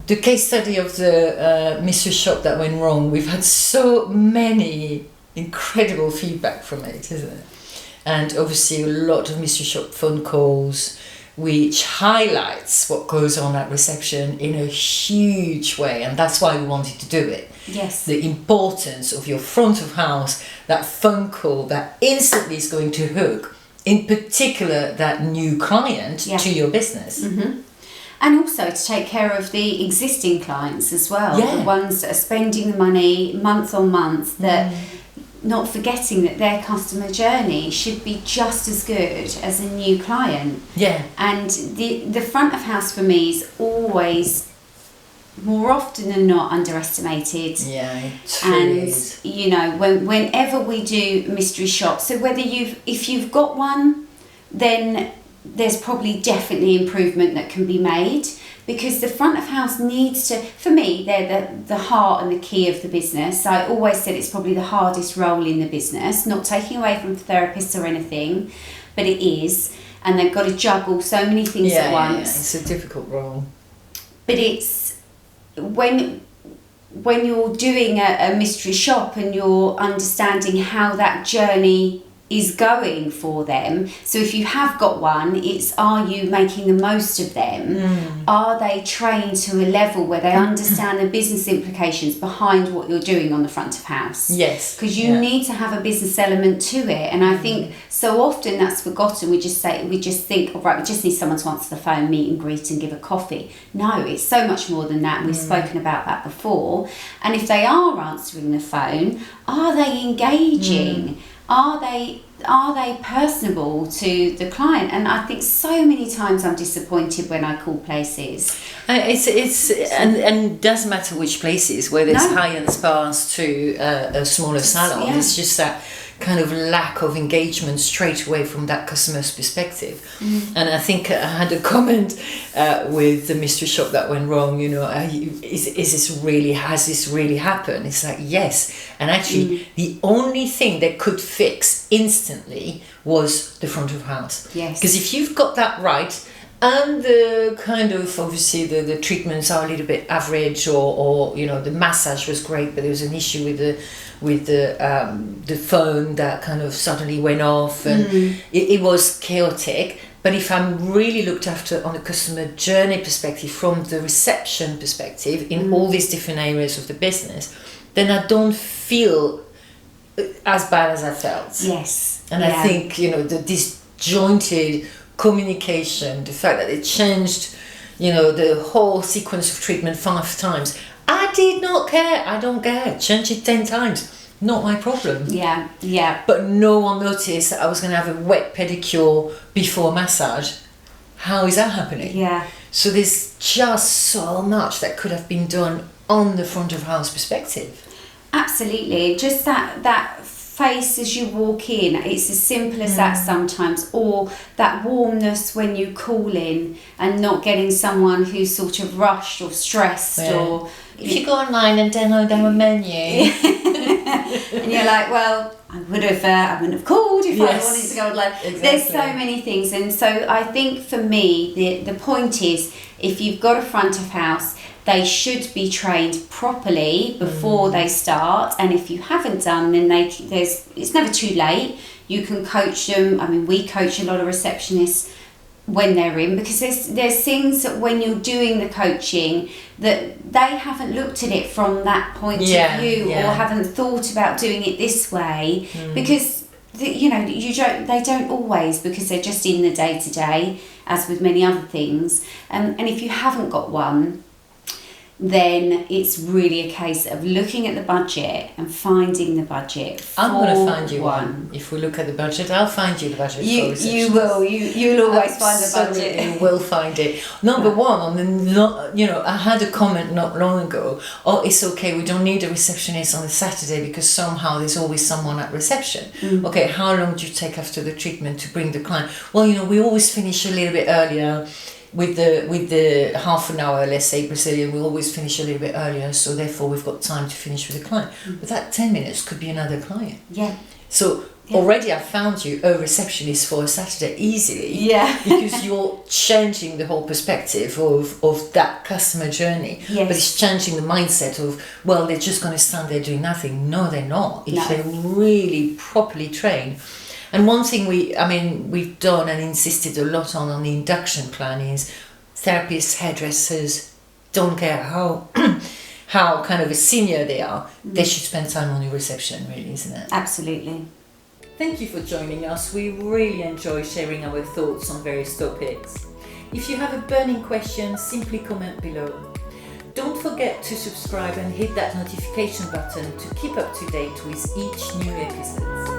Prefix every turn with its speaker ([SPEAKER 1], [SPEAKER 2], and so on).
[SPEAKER 1] the case study of the mystery shop that went wrong, we've had so many incredible feedback from it, isn't it? And obviously a lot of mystery shop phone calls, which highlights what goes on at reception in a huge way, and that's why we wanted to do it.
[SPEAKER 2] Yes.
[SPEAKER 1] The importance of your front of house, that phone call that instantly is going to hook, in particular, that new client to your business.
[SPEAKER 2] Mm-hmm. And also to take care of the existing clients as well, the ones that are spending the money month on month, that not forgetting that their customer journey should be just as good as a new client.
[SPEAKER 1] Yeah.
[SPEAKER 2] And the front of house for me is always, more often than not, underestimated.
[SPEAKER 1] Yeah, it truly is.
[SPEAKER 2] You know, whenever we do mystery shops, so if you've got one, then there's probably definitely improvement that can be made, because the front of house needs to, for me, they're the heart and the key of the business. I always said it's probably the hardest role in the business, not taking away from therapists or anything, but it is, and they've got to juggle so many things at once.
[SPEAKER 1] Yeah, it's a difficult role.
[SPEAKER 2] But it's when you're doing a mystery shop and you're understanding how that journey is going for them. So if you have got one, it's, are you making the most of them? Are they trained to a level where they understand the business implications behind what you're doing on the front of house?
[SPEAKER 1] Yes.
[SPEAKER 2] Because you need to have a business element to it. And I think so often that's forgotten. We just think, all right, we just need someone to answer the phone, meet and greet and give a coffee. No, it's so much more than that. We've spoken about that before. And if they are answering the phone, are they engaging? Are they personable to the client? And I think so many times I'm disappointed when I call places.
[SPEAKER 1] And doesn't matter which places, whether it's high-end spas to a smaller salon.
[SPEAKER 2] Yeah.
[SPEAKER 1] It's just that kind of lack of engagement straight away from that customer's perspective. And I think I had a comment with the mystery shop that went wrong, you know, has this really happened? It's like, yes. And actually the only thing that could fix instantly was the front of house.
[SPEAKER 2] Yes.
[SPEAKER 1] Because if you've got that right, and the kind of, obviously the treatments are a little bit average, or you know, the massage was great, but there was an issue with the phone that kind of suddenly went off, and it was chaotic. But if I'm really looked after on a customer journey perspective, from the reception perspective, in all these different areas of the business, then I don't feel as bad as I felt.
[SPEAKER 2] Yes.
[SPEAKER 1] And I think, you know, the disjointed communication, the fact that it changed, you know, the whole sequence of treatment 5 times. I did not care. I don't care. Change it 10 times. Not my problem.
[SPEAKER 2] Yeah, yeah.
[SPEAKER 1] But no one noticed that I was going to have a wet pedicure before massage. How is that happening?
[SPEAKER 2] Yeah.
[SPEAKER 1] So there's just so much that could have been done on the front of house perspective.
[SPEAKER 2] Absolutely. Just that face as you walk in, it's as simple as that sometimes, or that warmness when you call in and not getting someone who's sort of rushed or stressed. Or
[SPEAKER 1] if you go online and download our menu
[SPEAKER 2] and you're like, well, I wouldn't have called if I wanted to go online.
[SPEAKER 1] Exactly.
[SPEAKER 2] There's so many things, and so I think for me the point is, if you've got a front of house, they should be trained properly before they start, and if you haven't done, then it's never too late. You can coach them. I mean, we coach a lot of receptionists when they're in, because there's things that when you're doing the coaching that they haven't looked at it from that point of view, or haven't thought about doing it this way, because they don't always, because they're just in the day to day, as with many other things, and if you haven't got one, then it's really a case of looking at the budget and finding the budget for
[SPEAKER 1] I'm going to find you one. If we look at the budget, I'll find you the budget.
[SPEAKER 2] You will. You'll always find the budget.
[SPEAKER 1] You will find it. Number one, I had a comment not long ago. Oh, it's okay. We don't need a receptionist on a Saturday because somehow there's always someone at reception. Okay, how long do you take after the treatment to bring the client? Well, we always finish a little bit earlier. With the half an hour, let's say Brazilian, we always finish a little bit earlier, so therefore we've got time to finish with the client. But that 10 minutes could be another client.
[SPEAKER 2] Yeah.
[SPEAKER 1] So already I found you a receptionist for a Saturday easily.
[SPEAKER 2] Yeah.
[SPEAKER 1] Because you're changing the whole perspective of that customer journey.
[SPEAKER 2] Yes.
[SPEAKER 1] But it's changing the mindset of, well, they're just going to stand there doing nothing. No, they're not. If
[SPEAKER 2] No.
[SPEAKER 1] they're really properly trained. And one thing we've done and insisted a lot on the induction plan is therapists, hairdressers, don't care how how kind of a senior they are, they should spend time on your reception, really, isn't it?
[SPEAKER 2] Absolutely.
[SPEAKER 1] Thank you for joining us. We really enjoy sharing our thoughts on various topics. If you have a burning question, simply comment below. Don't forget to subscribe and hit that notification button to keep up to date with each new episode.